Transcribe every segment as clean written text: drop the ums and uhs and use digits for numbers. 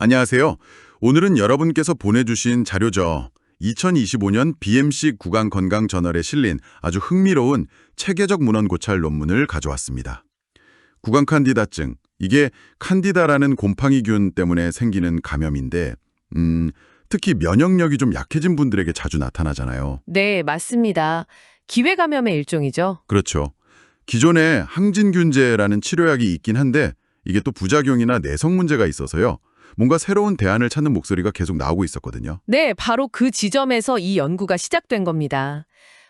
안녕하세요. 오늘은 여러분께서 보내주신 자료죠. 2025년 BMC 구강 건강 저널에 실린 아주 흥미로운 체계적 문헌 고찰 논문을 가져왔습니다. 구강 칸디다증, 이게 칸디다라는 곰팡이균 때문에 생기는 감염인데 특히 면역력이 좀 약해진 분들에게 자주 나타나잖아요. 네, 맞습니다. 기회감염의 일종이죠. 그렇죠. 기존에 항진균제라는 치료약이 있긴 한데 이게 또 부작용이나 내성 문제가 있어서요. 뭔가 새로운 대안을 찾는 목소리가 계속 나오고 있었거든요. 네, 바로 그 지점에서 이 연구가 시작된 겁니다.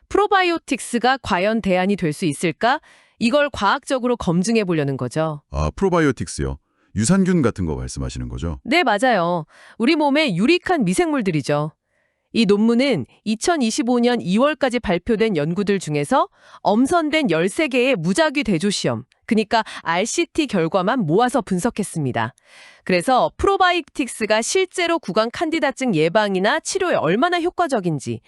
프로바이오틱스가 과연 대안이 될 수 있을까? 이걸 과학적으로 검증해 보려는 거죠. 아, 프로바이오틱스요. 유산균 같은 거 말씀하시는 거죠? 네, 맞아요. 우리 몸에 유익한 미생물들이죠. 이 논문은 2025년 2월까지 발표된 연구들 중에서 엄선된 13개의 무작위 대조시험, 그러니까 RCT 결과만 모아서 분석했습니다. 그래서 프로바이오틱스가 실제로 구강 칸디다증 예방이나 치료에 얼마나 효과적인지,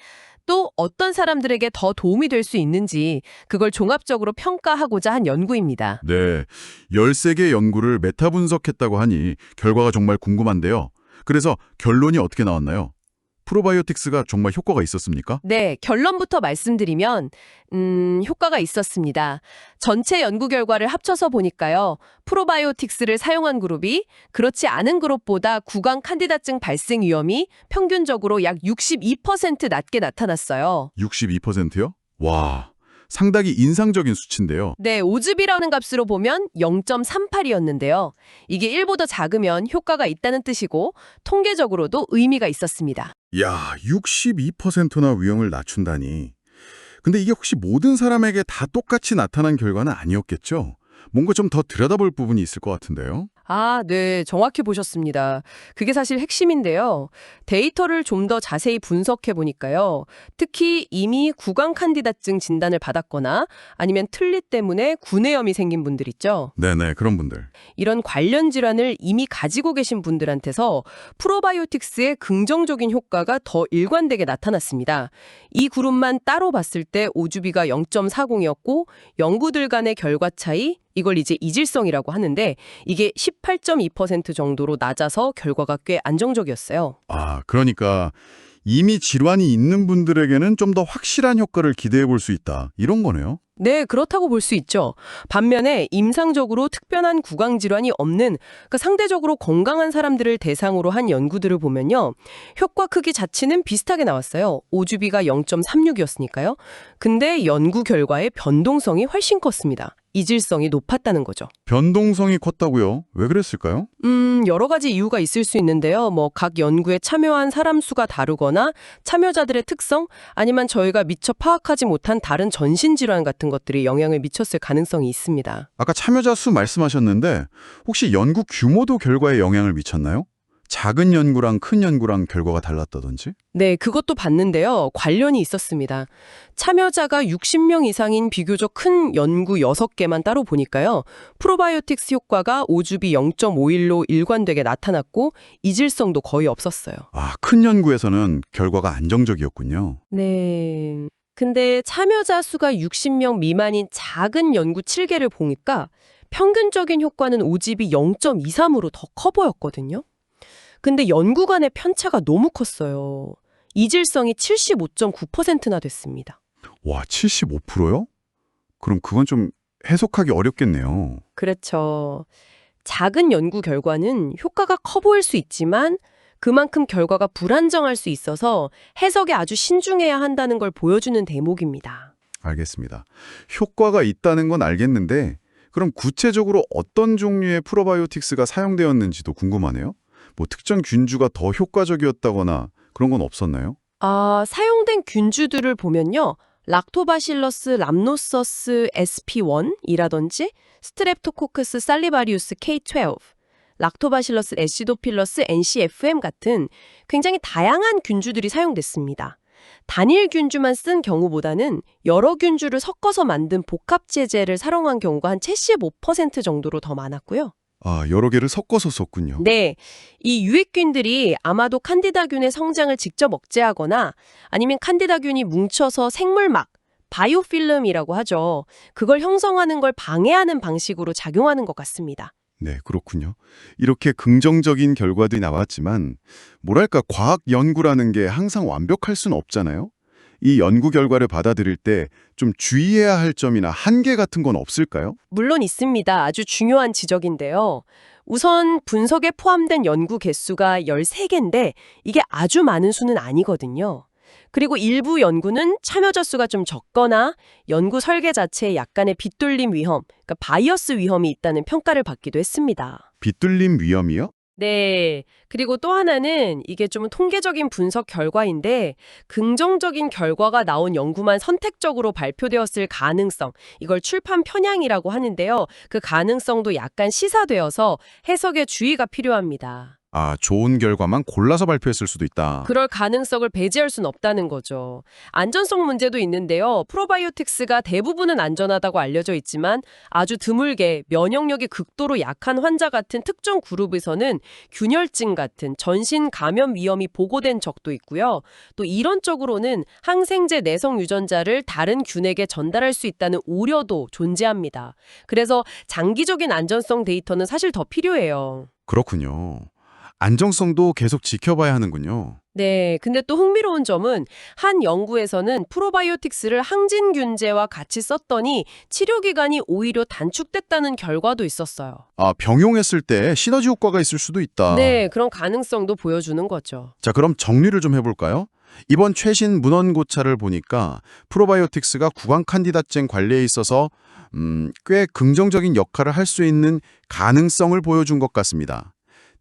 또 어떤 사람들에게 더 도움이 될 수 있는지 그걸 종합적으로 평가하고자 한 연구입니다. 네, 13개 연구를 메타 분석했다고 하니 결과가 정말 궁금한데요. 그래서 결론이 어떻게 나왔나요? 프로바이오틱스가 정말 효과가 있었습니까? 네, 결론부터 말씀드리면 효과가 있었습니다. 전체 연구 결과를 합쳐서 보니까요. 프로바이오틱스를 사용한 그룹이 그렇지 않은 그룹보다 구강 칸디다증 발생 위험이 평균적으로 약 62% 낮게 나타났어요. 62%요? 와, 상당히 인상적인 수치인데요. 네, 오즈비라는 값으로 보면 0.38이었는데요. 이게 1보다 작으면 효과가 있다는 뜻이고 통계적으로도 의미가 있었습니다. 야, 62%나 위험을 낮춘다니. 근데 이게 혹시 모든 사람에게 다 똑같이 나타난 결과는 아니었겠죠? 뭔가 좀 더 들여다볼 부분이 있을 것 같은데요. 아, 네. 정확히 보셨습니다. 그게 사실 핵심인데요. 데이터를 좀 더 자세히 분석해 보니까요. 특히 이미 구강 칸디다증 진단을 받았거나 아니면 틀니 때문에 구내염이 생긴 분들 있죠. 네네, 그런 분들. 이런 관련 질환을 이미 가지고 계신 분들한테서 프로바이오틱스의 긍정적인 효과가 더 일관되게 나타났습니다. 이 그룹만 따로 봤을 때 오주비가 0.40이었고 연구들 간의 결과 차이, 이걸 이제 이질성이라고 하는데 이게 18.2% 정도로 낮아서 결과가 꽤 안정적이었어요. 아, 그러니까 이미 질환이 있는 분들에게는 좀 더 확실한 효과를 기대해 볼 수 있다. 이런 거네요. 네, 그렇다고 볼 수 있죠. 반면에 임상적으로 특별한 구강 질환이 없는 그러니까 상대적으로 건강한 사람들을 대상으로 한 연구들을 보면요. 효과 크기 자체는 비슷하게 나왔어요. 오주비가 0.36이었으니까요. 근데 연구 결과의 변동성이 훨씬 컸습니다. 이질성이 높았다는 거죠. 변동성이 컸다고요? 왜 그랬을까요? 여러 가지 이유가 있을 수 있는데요. 각 연구에 참여한 사람 수가 다르거나 참여자들의 특성, 아니면 저희가 미처 파악하지 못한 다른 전신질환 같은 것들이 영향을 미쳤을 가능성이 있습니다. 아까 참여자 수 말씀하셨는데 혹시 연구 규모도 결과에 영향을 미쳤나요? 작은 연구랑 큰 연구랑 결과가 달랐다든지? 네, 그것도 봤는데요. 관련이 있었습니다. 참여자가 60명 이상인 비교적 큰 연구 6개만 따로 보니까요. 프로바이오틱스 효과가 오주비 0.51로 일관되게 나타났고 이질성도 거의 없었어요. 아, 큰 연구에서는 결과가 안정적이었군요. 네. 근데 참여자 수가 60명 미만인 작은 연구 7개를 보니까 평균적인 효과는 오집이 0.23으로 더 커 보였거든요. 근데 연구 간의 편차가 너무 컸어요. 이질성이 75.9%나 됐습니다. 와, 75%요? 그럼 그건 좀 해석하기 어렵겠네요. 그렇죠. 작은 연구 결과는 효과가 커 보일 수 있지만 그만큼 결과가 불안정할 수 있어서 해석에 아주 신중해야 한다는 걸 보여주는 대목입니다. 알겠습니다. 효과가 있다는 건 알겠는데 그럼 구체적으로 어떤 종류의 프로바이오틱스가 사용되었는지도 궁금하네요. 뭐 특정 균주가 더 효과적이었다거나 그런 건 없었나요? 사용된 균주들을 보면요. 락토바실러스 람노서스 sp1이라든지 스트랩토코커스 살리바리우스 K12, 락토바실러스 애시도필러스 NCFM 같은 굉장히 다양한 균주들이 사용됐습니다. 단일 균주만 쓴 경우보다는 여러 균주를 섞어서 만든 복합 제제를 사용한 경우가 한 75% 정도로 더 많았고요. 아, 여러 개를 섞어서 썼군요. 네, 이 유익균들이 아마도 칸디다균의 성장을 직접 억제하거나 아니면 칸디다균이 뭉쳐서 생물막, 바이오필름이라고 하죠. 그걸 형성하는 걸 방해하는 방식으로 작용하는 것 같습니다. 네, 그렇군요. 이렇게 긍정적인 결과들이 나왔지만 뭐랄까 과학 연구라는 게 항상 완벽할 수는 없잖아요. 이 연구 결과를 받아들일 때 좀 주의해야 할 점이나 한계 같은 건 없을까요? 물론 있습니다. 아주 중요한 지적인데요. 우선 분석에 포함된 연구 개수가 13개인데 이게 아주 많은 수는 아니거든요. 그리고 일부 연구는 참여자 수가 좀 적거나 연구 설계 자체에 약간의 빗돌림 위험, 그러니까 바이어스 위험이 있다는 평가를 받기도 했습니다. 빗둘림 위험이요? 네. 그리고 또 하나는 이게 좀 통계적인 분석 결과인데 긍정적인 결과가 나온 연구만 선택적으로 발표되었을 가능성, 이걸 출판 편향이라고 하는데요. 그 가능성도 약간 시사되어서 해석에 주의가 필요합니다. 아, 좋은 결과만 골라서 발표했을 수도 있다. 그럴 가능성을 배제할 순 없다는 거죠. 안전성 문제도 있는데요. 프로바이오틱스가 대부분은 안전하다고 알려져 있지만 아주 드물게 면역력이 극도로 약한 환자 같은 특정 그룹에서는 균열증 같은 전신 감염 위험이 보고된 적도 있고요. 또 이론적으로는 항생제 내성 유전자를 다른 균에게 전달할 수 있다는 우려도 존재합니다. 그래서 장기적인 안전성 데이터는 사실 더 필요해요. 그렇군요. 안정성도 계속 지켜봐야 하는군요. 네, 근데 또 흥미로운 점은 한 연구에서는 프로바이오틱스를 항진균제와 같이 썼더니 치료 기간이 오히려 단축됐다는 결과도 있었어요. 아, 병용했을 때 시너지 효과가 있을 수도 있다. 네, 그런 가능성도 보여주는 거죠. 자, 그럼 정리를 좀 해볼까요? 이번 최신 문헌 고찰을 보니까 프로바이오틱스가 구강 칸디다증 관리에 있어서 꽤 긍정적인 역할을 할 수 있는 가능성을 보여준 것 같습니다.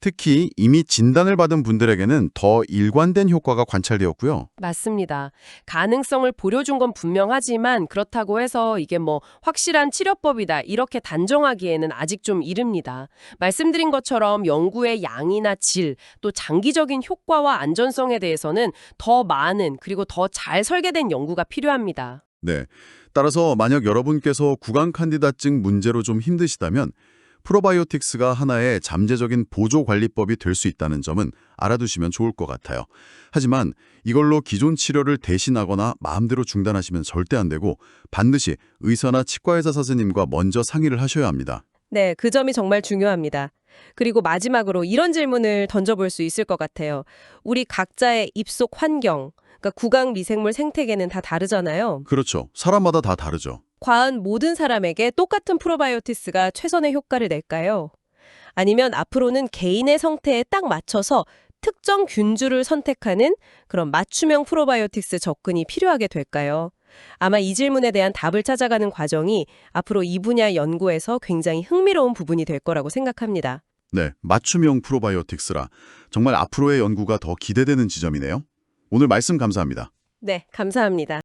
특히 이미 진단을 받은 분들에게는 더 일관된 효과가 관찰되었고요. 맞습니다. 가능성을 보여준 건 분명하지만 그렇다고 해서 이게 뭐 확실한 치료법이다 이렇게 단정하기에는 아직 좀 이릅니다. 말씀드린 것처럼 연구의 양이나 질, 또 장기적인 효과와 안전성에 대해서는 더 많은 그리고 더 잘 설계된 연구가 필요합니다. 네. 따라서 만약 여러분께서 구강 칸디다증 문제로 좀 힘드시다면 프로바이오틱스가 하나의 잠재적인 보조 관리법이 될 수 있다는 점은 알아두시면 좋을 것 같아요. 하지만 이걸로 기존 치료를 대신하거나 마음대로 중단하시면 절대 안 되고 반드시 의사나 치과의사 선생님과 먼저 상의를 하셔야 합니다. 네, 그 점이 정말 중요합니다. 그리고 마지막으로 이런 질문을 던져볼 수 있을 것 같아요. 우리 각자의 입속 환경, 그러니까 구강 미생물 생태계는 다 다르잖아요. 그렇죠. 사람마다 다 다르죠. 과연 모든 사람에게 똑같은 프로바이오티스가 최선의 효과를 낼까요? 아니면 앞으로는 개인의 성태에 딱 맞춰서 특정 균주를 선택하는 그런 맞춤형 프로바이오틱스 접근이 필요하게 될까요? 아마 이 질문에 대한 답을 찾아가는 과정이 앞으로 이 분야 연구에서 굉장히 흥미로운 부분이 될 거라고 생각합니다. 네, 맞춤형 프로바이오틱스라 정말 앞으로의 연구가 더 기대되는 지점이네요. 오늘 말씀 감사합니다. 네, 감사합니다.